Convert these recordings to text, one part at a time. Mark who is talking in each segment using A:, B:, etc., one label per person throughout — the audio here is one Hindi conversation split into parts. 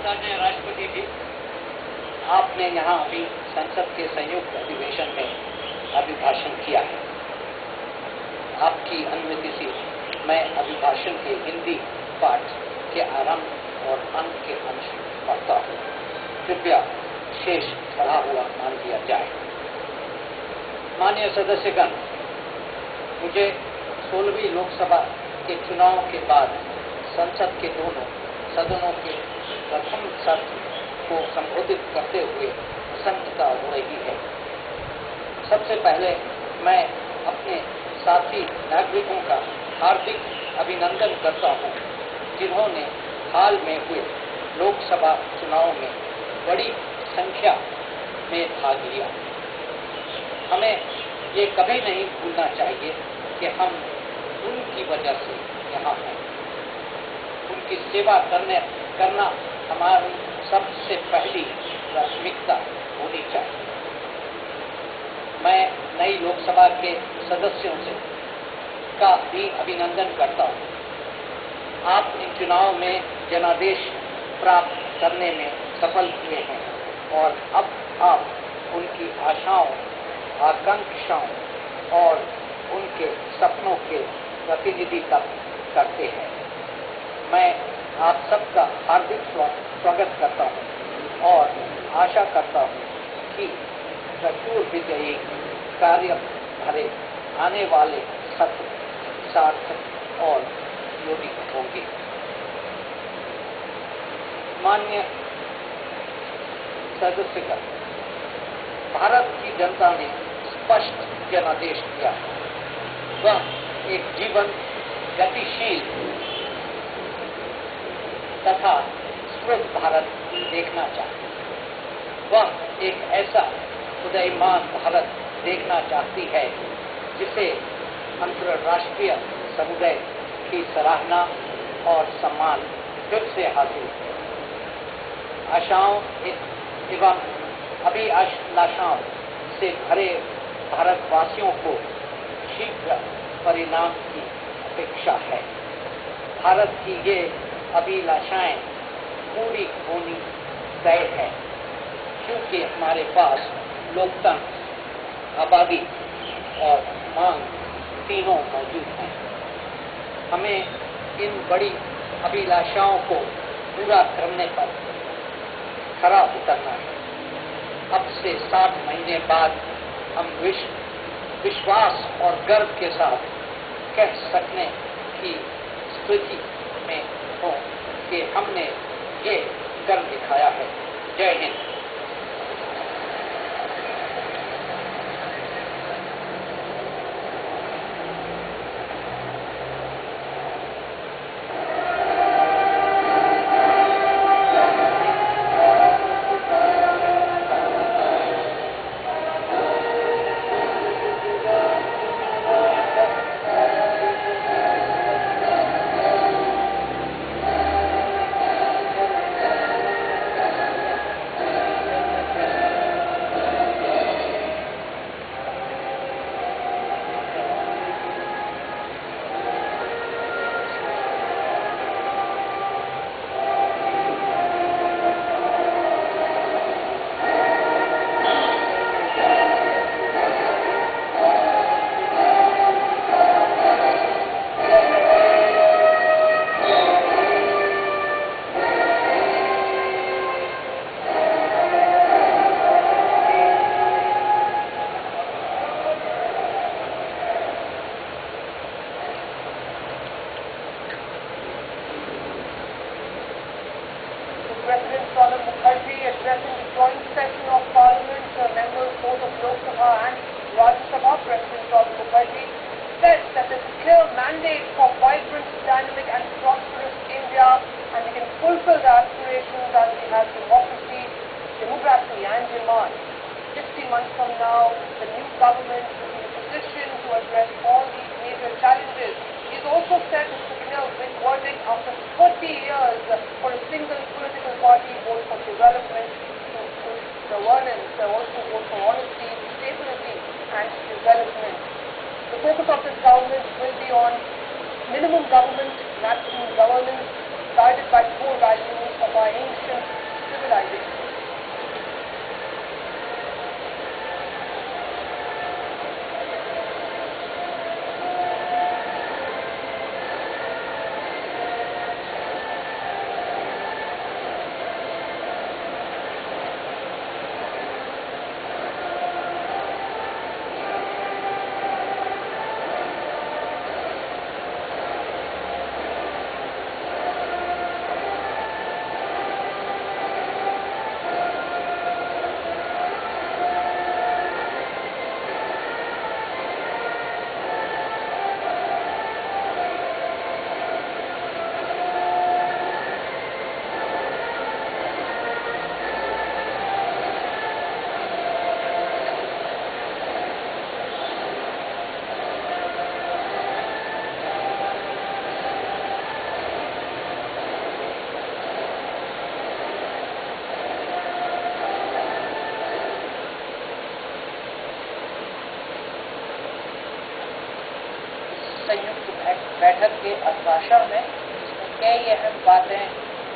A: आदरणीय राष्ट्रपति जी, आपने यहाँ अभी संसद के संयुक्त अधिवेशन में अभिभाषण किया है। आपकी अनुमति से मैं अभिभाषण के हिंदी पाठ के आरंभ और अंत के अंश पढ़ता हूँ। कृपया शेष पढ़ा हुआ मान लिया जाए। माननीय सदस्यगण, मुझे 16वीं लोकसभा के चुनाव के बाद संसद के दोनों सदनों के प्रथम सत्र को संबोधित करते हुए प्रसन्नता हो रही है। सबसे पहले मैं अपने साथी नागरिकों का हार्दिक अभिनंदन करता हूं, जिन्होंने हाल में हुए लोकसभा चुनाव में बड़ी संख्या में भाग लिया। हमें ये कभी नहीं भूलना चाहिए कि हम उनकी वजह से यहाँ हैं। उनकी सेवा करना हमारी सबसे पहली प्राथमिकता होनी चाहिए। मैं नई लोकसभा के सदस्यों से का भी अभिनंदन करता हूँ। आप इन चुनाव में जनादेश प्राप्त करने में सफल हुए हैं और अब आप उनकी आशाओं, आकांक्षाओं और उनके सपनों के प्रतिनिधित्व करते हैं। मैं आप सबका हार्दिक स्वागत करता हूं और आशा करता हूं कि प्रचुर विजयी कार्य भरे आने वाले सत्र सार्थक और उपयोगी होंगे। माननीय सदस्यगण, भारत की जनता ने स्पष्ट जनादेश दिया। वह एक जीवन, गतिशील तथा स्वस्थ भारत देखना चाहती है। वह एक ऐसा उदयमान भारत देखना चाहती है जिसे अंतर्राष्ट्रीय समुदाय की सराहना और सम्मान फिर से हासिल हो। आशाओं एवं अभिलाषाओं से भरे भारतवासियों को शीघ्र परिणाम की अपेक्षा है। भारत की ये अभिलाषाएं पूरी होनी तय है, क्योंकि हमारे पास लोकतंत्र, आबादी और मांग तीनों मौजूद हैं। हमें इन बड़ी अभिलाषाओं को पूरा करने पर खरा उतरना है। अब से 7 महीने बाद हम विश्वास और गर्व के साथ कह सकने की स्थिति में हो कि हमने ये कर दिखाया है। जय Hind.
B: President Pranab Mukherjee addressing the joint session of Parliament, members both of Lok Sabha and Rajya Sabha. President Pranab Mukherjee said that there is a clear mandate for vibrant, dynamic and prosperous India, and we can fulfill the aspirations as we have democracy, demography and demand. 60 months from now, the new government will be in a position to address all these major challenges. He has also said this will be a big verdict after 30 years for a single political party, both for development, governance, also both for honesty, stability and development. The focus of this government will be on minimum government, maximum governance, guided by core values of our ancient civilization. संयुक्त बैठक के अभिभाषण में इसमें कई अहम बातें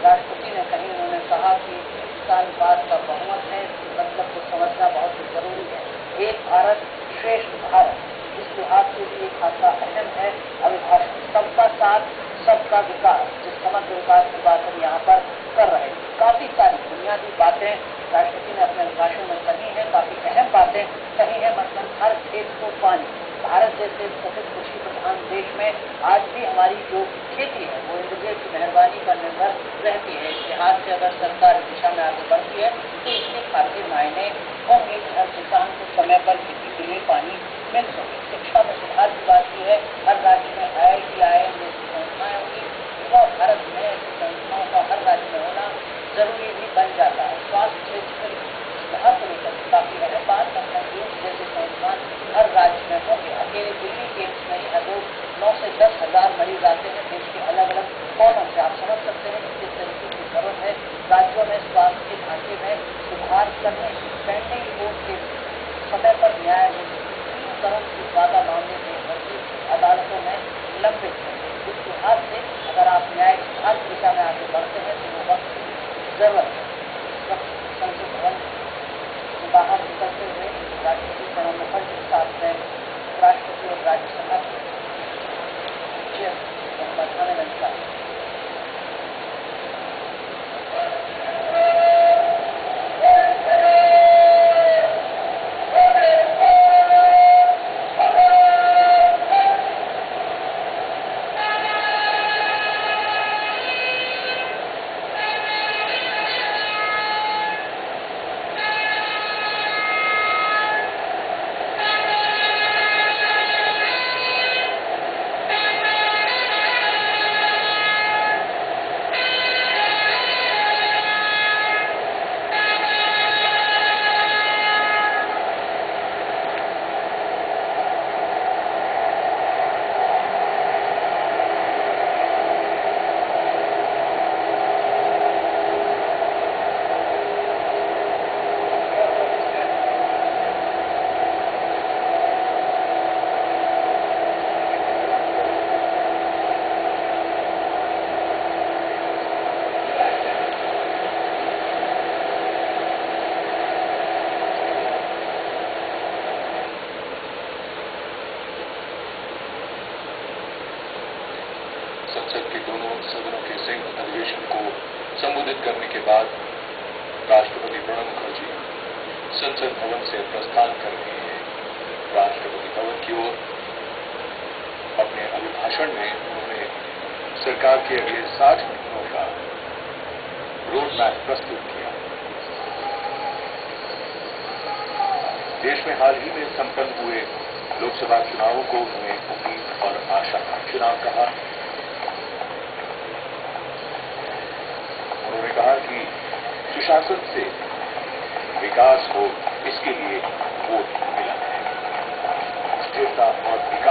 B: राष्ट्रपति ने कही। उन्होंने कहा कि विशालवाद का बहुमत है, इस मतलब को समझना बहुत जरूरी है। एक भारत श्रेष्ठ भारत, इस लिहाज से भी खासा अहम है अभिभाषण। सबका साथ सबका विकास, जिस समग्र विकास की बात हम यहाँ पर कर रहे हैं। काफी सारी बुनियादी बातें राष्ट्रपति ने अपने अभिभाषण में कही है, काफी अहम बातें कही है। मतलब हर खेत को पानी। भारत जैसे सतत कृषि प्रधान देश में आज भी हमारी जो खेती है वो इंद्रदेव की मेहरबानी पर निर्भर रहती है। इस लिहाज से अगर सरकार इस दिशा में आगे बढ़ती है तो इसके खाते मायने होंगे कि हर किसान को समय पर खेती के लिए पानी मिल सके। शिक्षा में सुधार की बात की है, हर राज्य में IIT, IIM जैसी संस्थाएं होंगी। युवा भारत में ऐसी संस्थाओं का हर राज्य में होना जरूरी भी बन जाता है। स्वास्थ्य क्षेत्र में सुधार को लेकर काफी अहम बात, जैसे संस्थान हर राज्य में होंगे। अकेले दिल्ली के एम्स में ही हर रोज 9 से 10 हजार मरीज आते हैं देश के अलग अलग कोनों से। आप समझ सकते हैं कि किस तरीके की जरूरत है राज्यों में स्वास्थ्य के ढांचे में सुधार करने की। पेंडिंग कोर्ट के समय पर न्याय हो, 3 करोड़ से ज्यादा मामले देश भर की अदालतों में लंबित हैं। इस लिहाज से अगर आप न्याय सुधार की दिशा में आगे बढ़ते हैं तो वो वक्त की जरूरत है। इस वक्त संसद भवन से बाहर निकलते हुए राष्ट्रपति प्रणब मुखर्जी के साथ में राष्ट्रपति और राज्यसभा के अध्यक्ष
C: संसद के दोनों सदनों के संयुक्त अधिवेशन को संबोधित करने के बाद राष्ट्रपति प्रणब मुखर्जी संसद भवन से प्रस्थान कर रहे हैं। राष्ट्रपति भवन की ओर अपने अभिभाषण में उन्होंने सरकार के अगले 60 महीनों का रोड मैप प्रस्तुत किया। देश में हाल ही में संपन्न हुए लोकसभा चुनावों को उन्होंने उम्मीद और आशा का चुनाव कहा। उन्होंने कहा कि सुशासन से विकास हो, इसके लिए वोट मिला है। स्थिरता और विकास